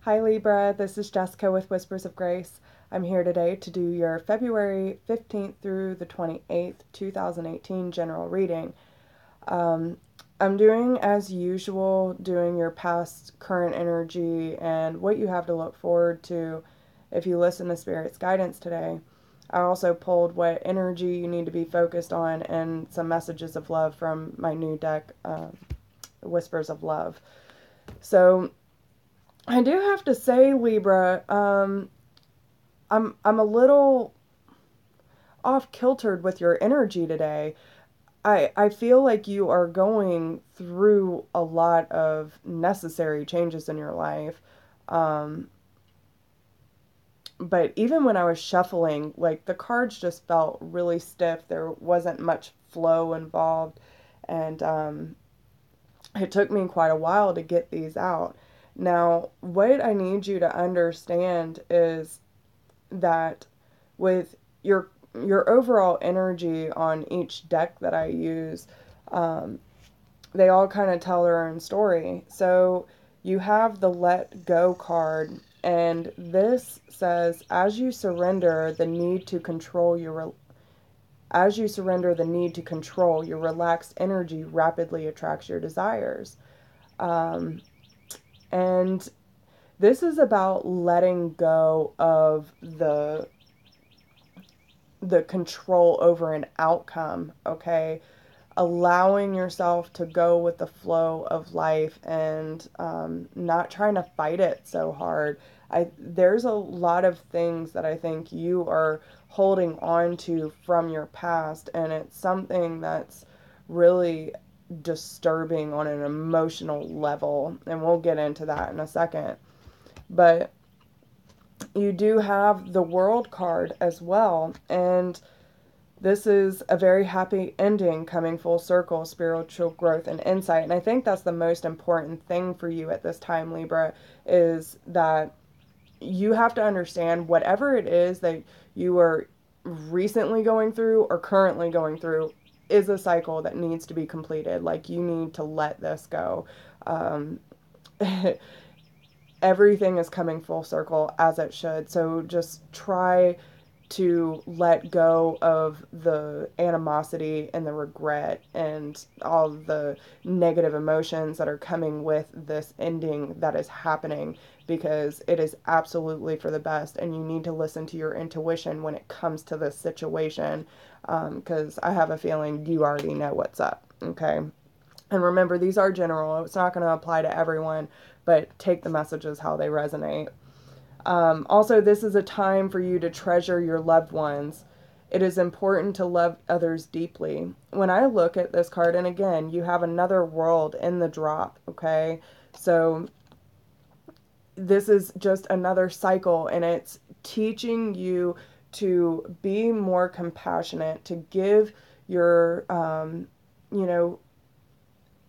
Hi Libra, this is Jessica with Whispers of Grace. I'm here today to do your February 15th through the 28th, 2018 general reading. Um, I'm doing as usual, doing your past, current energy, and what you have to look forward to if you listen to Spirit's guidance today. I also pulled what energy you need to be focused on and some messages of love from my new deck, Whispers of Love. So I do have to say, Libra, I'm a little off kiltered with your energy today. I feel like you are going through a lot of necessary changes in your life. Um, but even when I was shuffling, like the cards just felt really stiff. There wasn't much flow involved. And it took me quite a while to get these out. Now, what I need you to understand is that with your overall energy on each deck that I use, um, they all kind of tell their own story. So you have the Let Go card, and this says, as you surrender the need to control, your relaxed energy rapidly attracts your desires. Um, and this is about letting go of the control over an outcome, okay? Allowing yourself to go with the flow of life and not trying to fight it so hard. There's a lot of things that I think you are holding on to from your past, and it's something that's really disturbing on an emotional level, and we'll get into that in a second. But you do have the World card as well, and this is a very happy ending, coming full circle, spiritual growth and insight. And I think that's the most important thing for you at this time, Libra, is that you have to understand whatever it is that you are recently going through or currently going through is a cycle that needs to be completed. Like, you need to let this go. Um, Everything is coming full circle as it should. So just try to let go of the animosity and the regret and all the negative emotions that are coming with this ending that is happening, because it is absolutely for the best, and you need to listen to your intuition when it comes to this situation, because I have a feeling you already know what's up, okay? And remember, these are general. It's not going to apply to everyone, but take the messages how they resonate. Also, this is a time for you to treasure your loved ones. It is important to love others deeply. When I look at this card, and again, you have another world in the drop, okay? So this is just another cycle, and it's teaching you to be more compassionate, to give your, you know,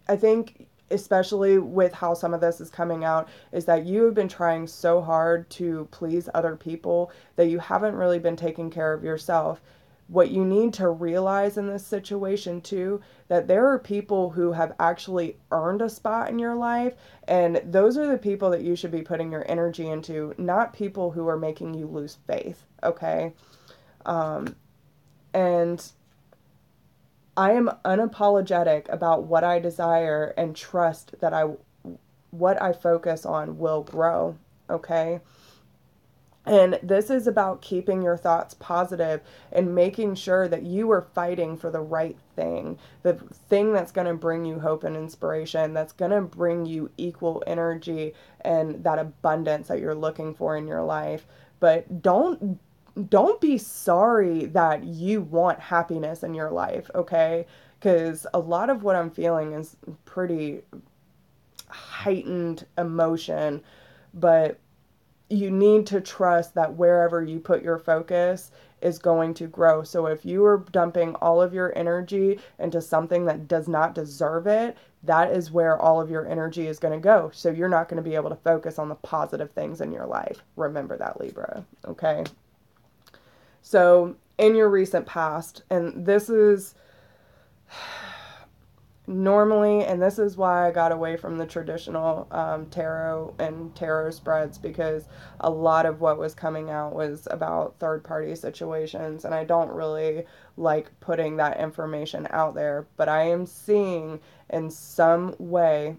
I think especially with how some of this is coming out, is that you have been trying so hard to please other people that you haven't really been taking care of yourself. What you need to realize in this situation too, that there are people who have actually earned a spot in your life, and those are the people that you should be putting your energy into, not people who are making you lose faith, okay? And I am unapologetic about what I desire and trust that what I focus on will grow, okay? And this is about keeping your thoughts positive and making sure that you are fighting for the right thing, the thing that's going to bring you hope and inspiration, that's going to bring you equal energy and that abundance that you're looking for in your life. But don't be sorry that you want happiness in your life, okay? Because a lot of what I'm feeling is pretty heightened emotion, but you need to trust that wherever you put your focus is going to grow. So if you are dumping all of your energy into something that does not deserve it, that is where all of your energy is going to go. So you're not going to be able to focus on the positive things in your life. Remember that, Libra, okay? So in your recent past, and this is Normally, and this is why I got away from the traditional tarot and tarot spreads, because a lot of what was coming out was about third party situations, and I don't really like putting that information out there. But I am seeing in some way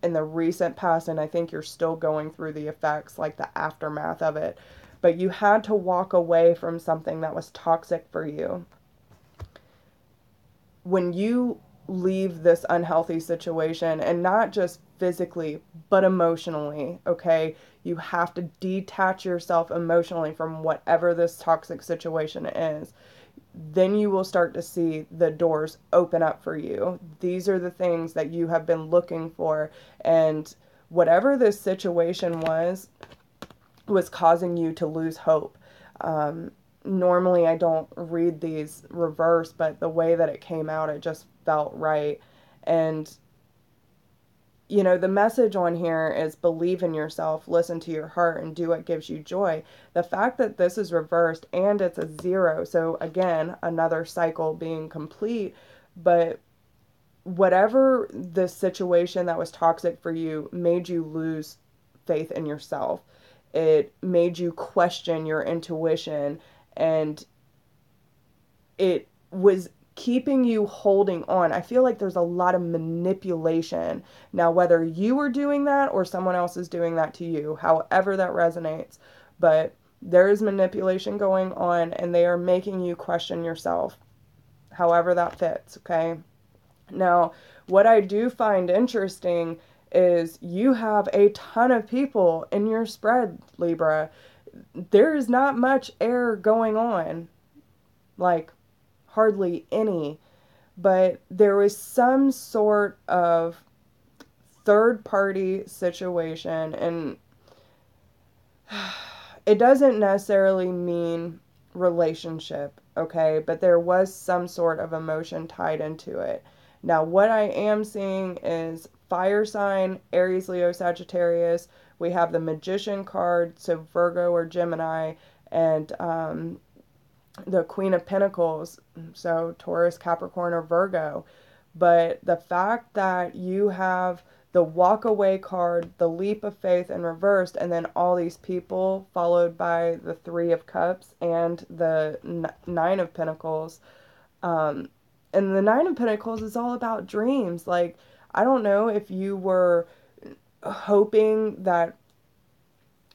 in the recent past, and I think you're still going through the effects, like the aftermath of it, but you had to walk away from something that was toxic for you. When you leave this unhealthy situation, and not just physically but emotionally, okay, you have to detach yourself emotionally from whatever this toxic situation is, then you will start to see the doors open up for you. These are the things that you have been looking for, and whatever this situation was causing you to lose hope. Normally I don't read these reverse, but the way that it came out, it just felt right. And, the message on here is believe in yourself, listen to your heart, and do what gives you joy. The fact that this is reversed and it's a zero, so again, another cycle being complete, but whatever the situation that was toxic for you made you lose faith in yourself. It made you question your intuition, and it was keeping you holding on. I feel like there's a lot of manipulation. Now, whether you are doing that or someone else is doing that to you, however that resonates, but there is manipulation going on, and they are making you question yourself, however that fits, okay? Now, what I do find interesting is you have a ton of people in your spread, Libra. There is not much air going on, like hardly any, but there was some sort of third party situation, and it doesn't necessarily mean relationship, okay? But there was some sort of emotion tied into it. Now, what I am seeing is fire sign, Aries, Leo, Sagittarius. We have the Magician card, so Virgo or Gemini, and the Queen of Pentacles, so Taurus, Capricorn, or Virgo. But the fact that you have the walk away card, the leap of faith in reversed, and then all these people followed by the Three of Cups and the Nine of Pentacles. Um, and the Nine of Pentacles is all about dreams. Like, I don't know if you were hoping that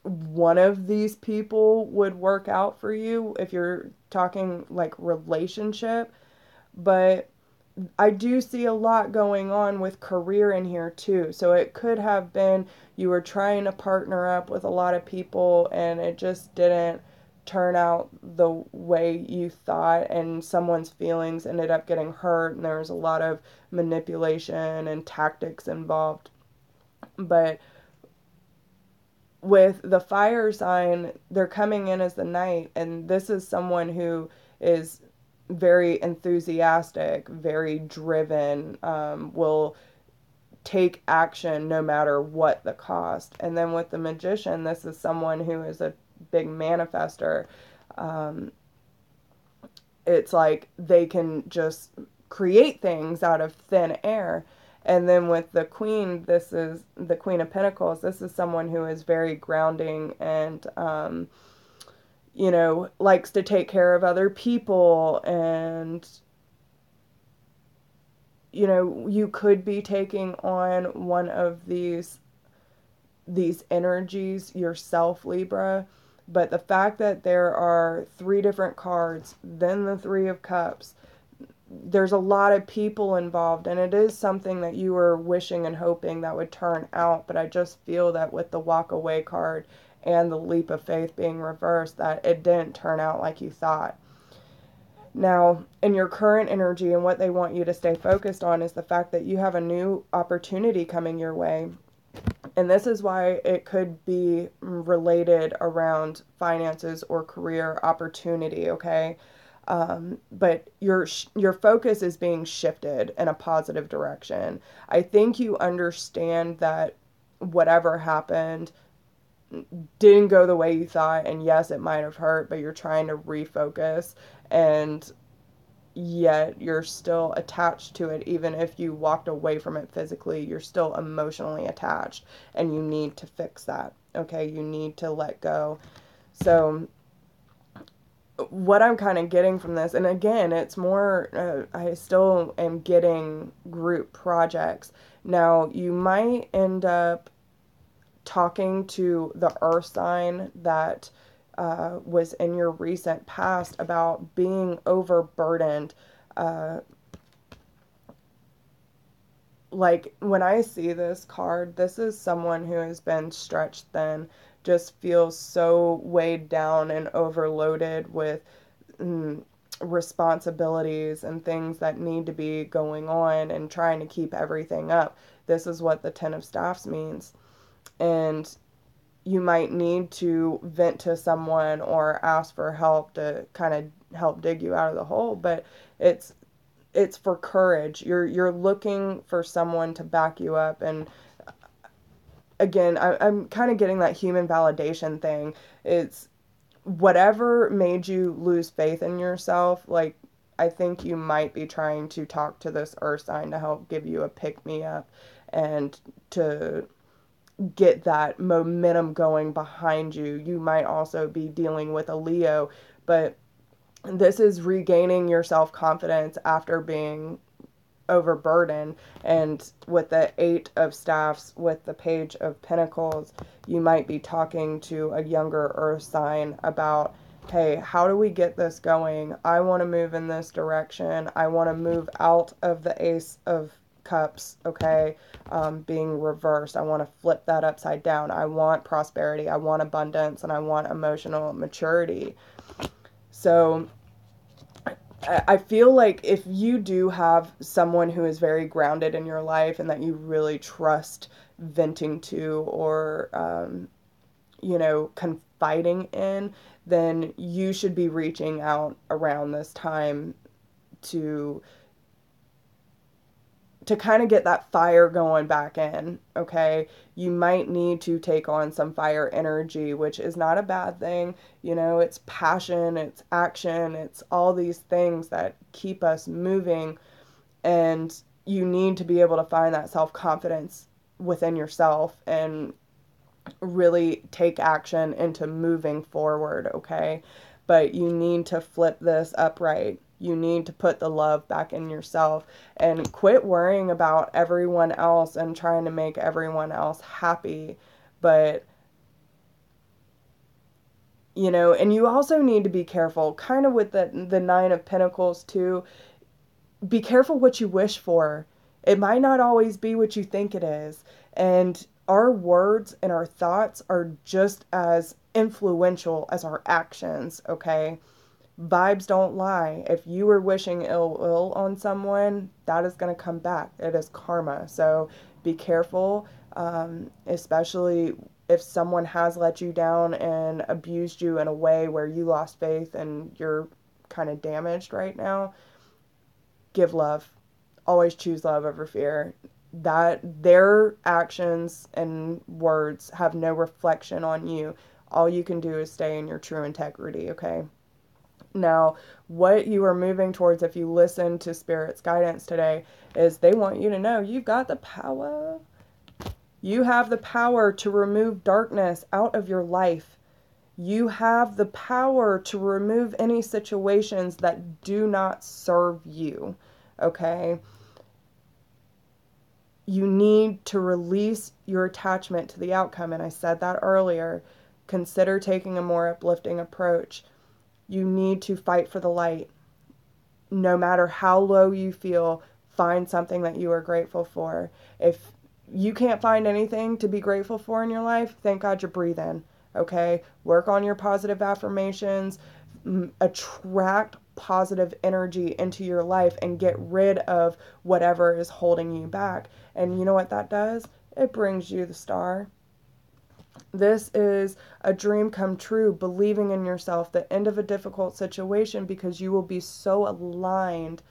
one of these people would work out for you if you're talking like relationship, but I do see a lot going on with career in here too. So it could have been you were trying to partner up with a lot of people and it just didn't turn out the way you thought, and someone's feelings ended up getting hurt, and there was a lot of manipulation and tactics involved. But with the fire sign, they're coming in as the knight, and this is someone who is very enthusiastic, very driven, will take action no matter what the cost. And then with the magician, this is someone who is a big manifester. Um, it's like they can just create things out of thin air. And then with the queen, this is the Queen of Pentacles. This is someone who is very grounding and, likes to take care of other people. And, you could be taking on one of these energies yourself, Libra. But the fact that there are three different cards, then the Three of Cups, there's a lot of people involved, and it is something that you were wishing and hoping that would turn out. But I just feel that with the walk away card and the leap of faith being reversed, that it didn't turn out like you thought. Now, in your current energy, and what they want you to stay focused on is the fact that you have a new opportunity coming your way. And this is why it could be related around finances or career opportunity, okay? But your focus is being shifted in a positive direction. I think you understand that whatever happened didn't go the way you thought, and yes, it might have hurt, but you're trying to refocus, and yet you're still attached to it. Even if you walked away from it physically, you're still emotionally attached, and you need to fix that. Okay, you need to let go. So what I'm kind of getting from this, and again, it's more, I still am getting group projects. Now, you might end up talking to the earth sign that was in your recent past about being overburdened. Uh, like when I see this card, this is someone who has been stretched thin, just feels so weighed down and overloaded with mm, responsibilities and things that need to be going on and trying to keep everything up. This is what the Ten of Staffs means. And you might need to vent to someone or ask for help to kind of help dig you out of the hole, but it's it's for courage. You're looking for someone to back you up. And again, I'm kind of getting that human validation thing. It's whatever made you lose faith in yourself. Like, I think you might be trying to talk to this earth sign to help give you a pick me up and to get that momentum going behind you. You might also be dealing with a Leo, but this is regaining your self confidence after being overburdened. And with the Eight of Staffs, with the Page of Pentacles, you might be talking to a younger earth sign about, hey, how do we get this going? I want to move in this direction. I want to move out of the Ace of Cups, okay, being reversed. I want to flip that upside down. I want prosperity. I want abundance, and I want emotional maturity. So I feel like if you do have someone who is very grounded in your life and that you really trust venting to, or, confiding in, then you should be reaching out around this time to kind of get that fire going back in, okay? You might need to take on some fire energy, which is not a bad thing. It's passion, it's action, it's all these things that keep us moving. And you need to be able to find that self-confidence within yourself and really take action into moving forward, okay? But you need to flip this upright. You need to put the love back in yourself and quit worrying about everyone else and trying to make everyone else happy. But, and you also need to be careful, kind of with the Nine of Pentacles too. Be careful what you wish for. It might not always be what you think it is. And our words and our thoughts are just as influential as our actions, okay? Vibes don't lie. If you were wishing ill on someone, that is going to come back. It is karma. So be careful, especially if someone has let you down and abused you in a way where you lost faith and you're kind of damaged right now. Give love. Always choose love over fear. That their actions and words have no reflection on you. All you can do is stay in your true integrity, okay? Now, what you are moving towards, if you listen to Spirit's guidance today, is they want you to know you've got the power. You have the power to remove darkness out of your life. You have the power to remove any situations that do not serve you, okay? You need to release your attachment to the outcome, and I said that earlier. Consider taking a more uplifting approach. You need to fight for the light. No matter how low you feel, find something that you are grateful for. If you can't find anything to be grateful for in your life, thank God you're breathing, okay? Work on your positive affirmations, attract positive energy into your life, and get rid of whatever is holding you back. And you know what that does? It brings you the star. This is a dream come true, believing in yourself, the end of a difficult situation, because you will be so aligned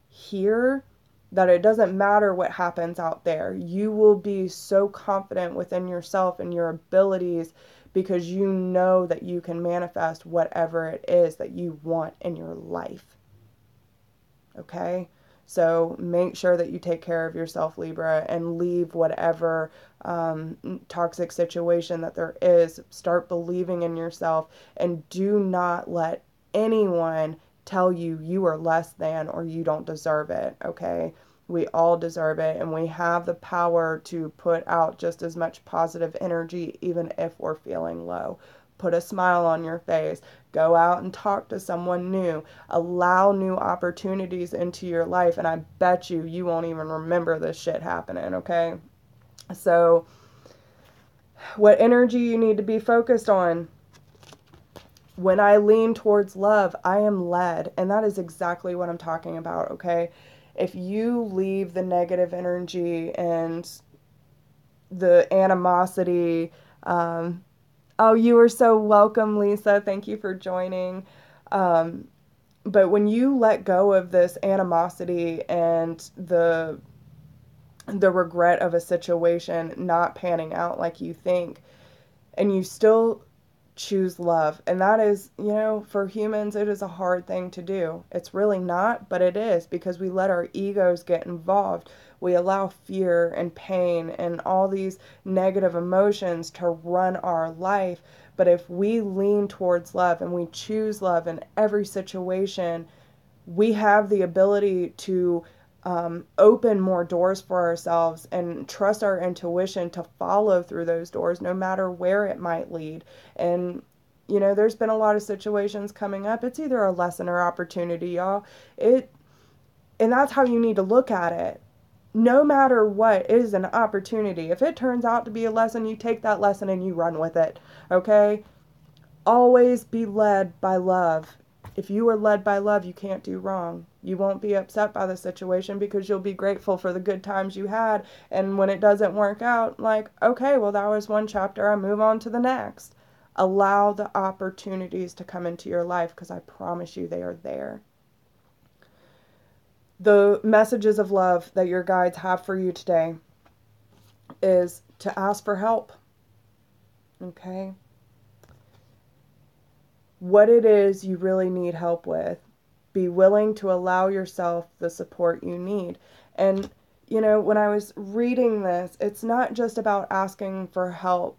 here that it doesn't matter what happens out there. You will be so confident within yourself and your abilities because you know that you can manifest whatever it is that you want in your life. Okay? So make sure that you take care of yourself, Libra, and leave whatever toxic situation that there is. Start believing in yourself, and do not let anyone tell you you are less than or you don't deserve it. Okay? We all deserve it, and we have the power to put out just as much positive energy even if we're feeling low. Put a smile on your face. Go out and talk to someone new. Allow new opportunities into your life, and I bet you won't even remember this shit happening, okay? So, what energy you need to be focused on? When I lean towards love, I am led, and that is exactly what I'm talking about, okay? If you leave the negative energy and the animosity, oh, you are so welcome, Lisa. Thank you for joining. But when you let go of this animosity and the regret of a situation not panning out like you think, and you still choose love, and that is, for humans, it is a hard thing to do. It's really not, but it is, because we let our egos get involved. We allow fear and pain and all these negative emotions to run our life. But if we lean towards love and we choose love in every situation, we have the ability to open more doors for ourselves and trust our intuition to follow through those doors, no matter where it might lead. And, there's been a lot of situations coming up. It's either a lesson or opportunity, y'all. And that's how you need to look at it. No matter what, it is an opportunity. If it turns out to be a lesson, you take that lesson and you run with it, okay? Always be led by love. If you are led by love, you can't do wrong. You won't be upset by the situation because you'll be grateful for the good times you had. And when it doesn't work out, like, okay, well, that was one chapter. I move on to the next. Allow the opportunities to come into your life, because I promise you they are there. The messages of love that your guides have for you today is to ask for help. Okay? What it is you really need help with. Be willing to allow yourself the support you need. And, when I was reading this, it's not just about asking for help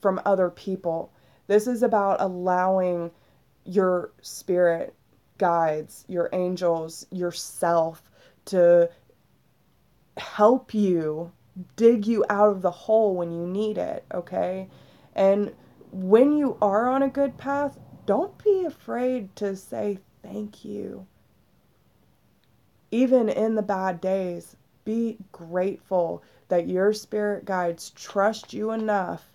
from other people. This is about allowing your spirit guides, your angels, yourself to help you dig you out of the hole when you need it, okay? And when you are on a good path, don't be afraid to say thank you. Even in the bad days, be grateful that your spirit guides trust you enough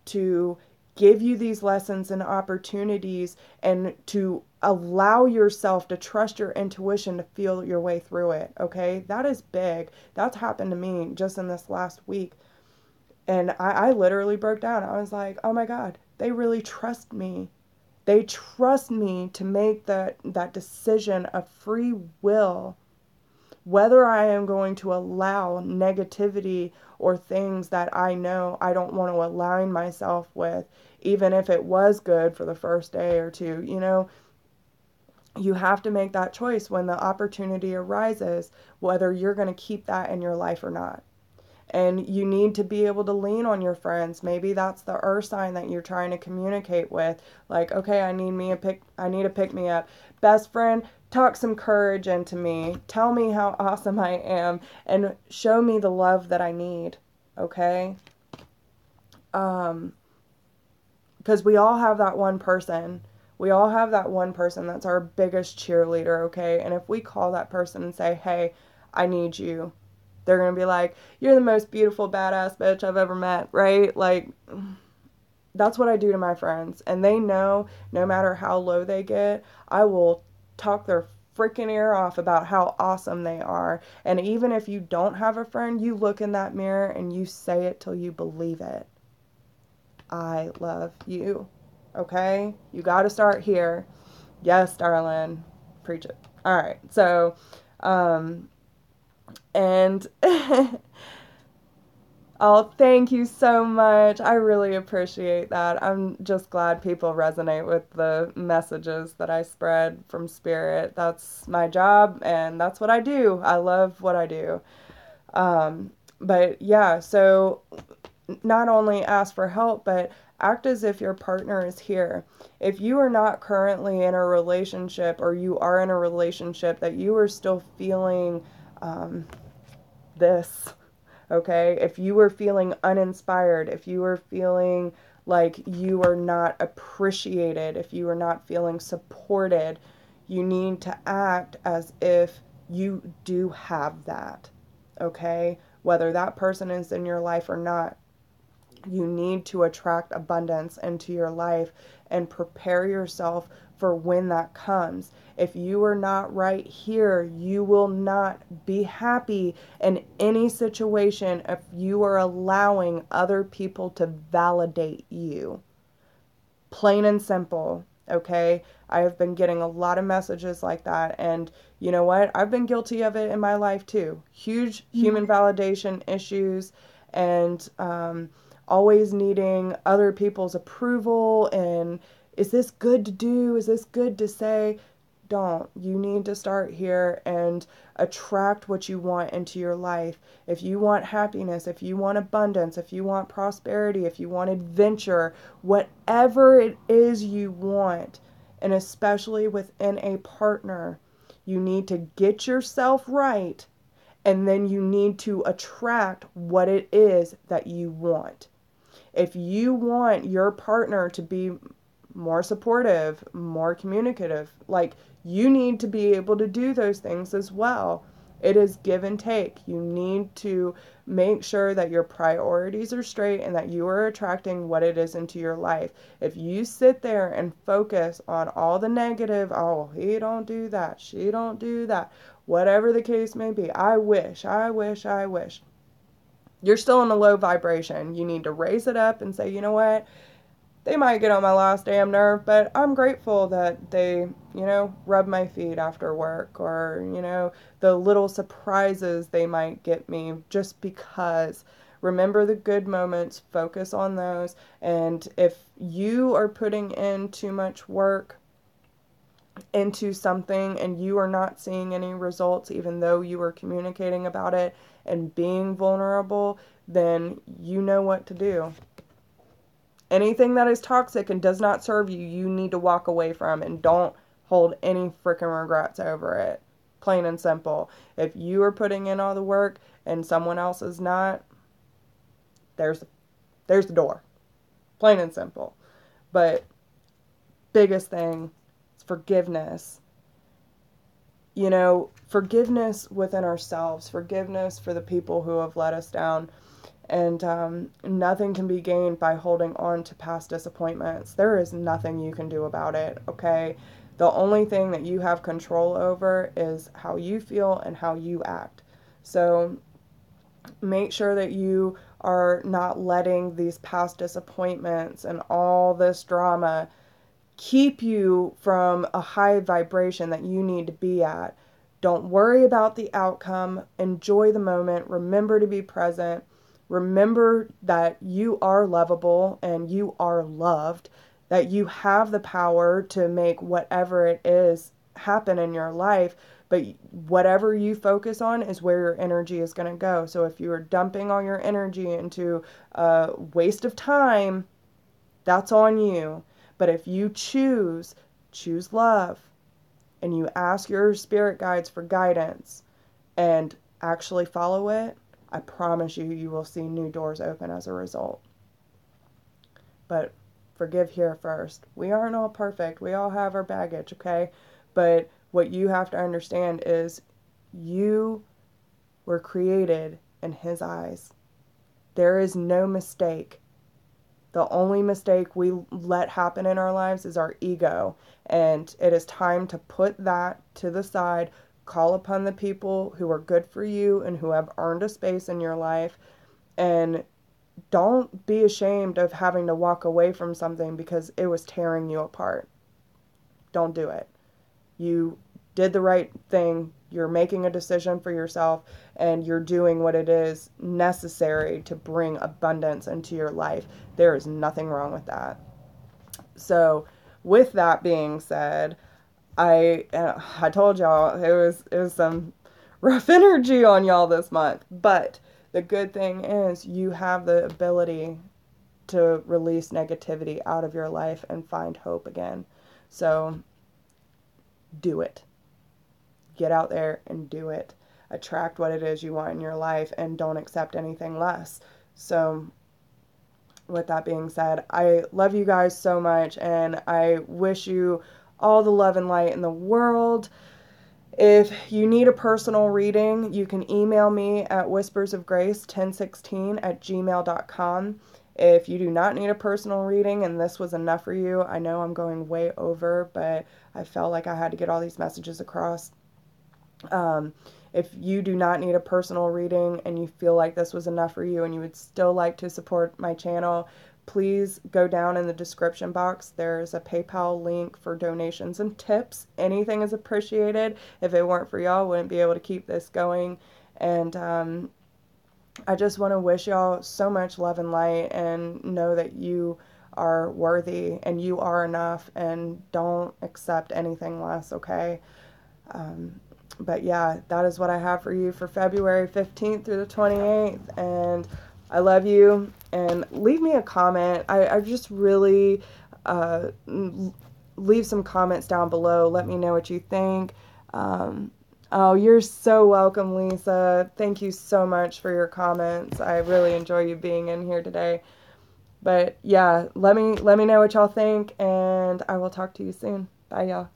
to give you these lessons and opportunities, and to allow yourself to trust your intuition to feel your way through it, okay? That is big. That's happened to me just in this last week. And I literally broke down. I was like, oh my God, they really trust me. They trust me to make that decision of free will, whether I am going to allow negativity or things that I know I don't want to align myself with, even if it was good for the first day or two. You have to make that choice when the opportunity arises, whether you're going to keep that in your life or not. And you need to be able to lean on your friends. Maybe that's the earth sign that you're trying to communicate with. Like, okay, I need a pick me up. Best friend, talk some courage into me. Tell me how awesome I am and show me the love that I need. Okay? Because we all have that one person. We all have that one person that's our biggest cheerleader, okay? And if we call that person and say, hey, I need you, they're going to be like, you're the most beautiful, badass bitch I've ever met, right? Like, that's what I do to my friends. And they know no matter how low they get, I will talk their freaking ear off about how awesome they are. And even if you don't have a friend, you look in that mirror and you say it till you believe it. I love you. Okay? You got to start here. Yes, darling. Preach it. All right. So, and Oh, thank you so much. I really appreciate that. I'm just glad people resonate with the messages that I spread from spirit. That's my job and that's what I do. I love what I do. Um, but yeah, so not only ask for help, but act as if your partner is here. If you are not currently in a relationship, or you are in a relationship that you are still feeling um, this, okay? If you were feeling uninspired, if you were feeling like you are not appreciated, if you are not feeling supported, you need to act as if you do have that, okay? Whether that person is in your life or not, you need to attract abundance into your life and prepare yourself for when that comes. If you are not right here, you will not be happy in any situation if you are allowing other people to validate you. Plain and simple, okay? I have been getting a lot of messages like that, and you know what? I've been guilty of it in my life too. Huge human validation issues, and always needing other people's approval, and is this good to do? Is this good to say? Don't. You need to start here and attract what you want into your life. If you want happiness, if you want abundance, if you want prosperity, if you want adventure, whatever it is you want, and especially within a partner, you need to get yourself right, and then you need to attract what it is that you want. If you want your partner to be more supportive, more communicative, like, you need to be able to do those things as well. It is give and take. You need to make sure that your priorities are straight and that you are attracting what it is into your life. If you sit there and focus on all the negative, oh, he don't do that, she don't do that, whatever the case may be, I wish, you're still in a low vibration. You need to raise it up and say, you know what? They might get on my last damn nerve, but I'm grateful that they, rub my feet after work, or, the little surprises they might get me just because. Remember the good moments, focus on those. And if you are putting in too much work into something and you are not seeing any results, even though you are communicating about it and being vulnerable, then you know what to do. Anything that is toxic and does not serve you, you need to walk away from, and don't hold any freaking regrets over it. Plain and simple. If you are putting in all the work and someone else is not, there's the door. Plain and simple. But biggest thing is forgiveness. Forgiveness within ourselves, forgiveness for the people who have let us down. And nothing can be gained by holding on to past disappointments. There is nothing you can do about it, okay? The only thing that you have control over is how you feel and how you act. So make sure that you are not letting these past disappointments and all this drama keep you from a high vibration that you need to be at. Don't worry about the outcome. Enjoy the moment. Remember to be present. Remember that you are lovable and you are loved, that you have the power to make whatever it is happen in your life, but whatever you focus on is where your energy is going to go. So if you are dumping all your energy into a waste of time, that's on you. But if you choose love, and you ask your spirit guides for guidance and actually follow it, I promise you, you will see new doors open as a result. But forgive here first. We aren't all perfect. We all have our baggage, okay? But what you have to understand is you were created in His eyes. There is no mistake. The only mistake we let happen in our lives is our ego. And it is time to put that to the side, call upon the people who are good for you and who have earned a space in your life, and don't be ashamed of having to walk away from something because it was tearing you apart. Don't do it. You did the right thing. you're making a decision for yourself and you're doing what it is necessary to bring abundance into your life. There is nothing wrong with that. So, with that being said, I told y'all it was some rough energy on y'all this month, but the good thing is you have the ability to release negativity out of your life and find hope again. So do it. Get out there and do it. Attract what it is you want in your life and don't accept anything less. So with that being said, I love you guys so much and I wish you all the love and light in the world. If you need a personal reading, you can email me at whispersofgrace1016@gmail.com. If you do not need a personal reading and this was enough for you, I know I'm going way over, but I felt like I had to get all these messages across. If you do not need a personal reading and you feel like this was enough for you and you would still like to support my channel, please go down in the description box. There's a PayPal link for donations and tips. Anything is appreciated. If it weren't for y'all, I wouldn't be able to keep this going. And I just want to wish y'all so much love and light and know that you are worthy and you are enough and don't accept anything less, okay? But yeah, that is what I have for you for February 15th through the 28th. And I love you. And leave me a comment. I just really leave some comments down below. Let me know what you think. Oh, you're so welcome, Lisa. Thank you so much for your comments. I really enjoy you being in here today. But yeah, let me know what y'all think, and I will talk to you soon. Bye, y'all.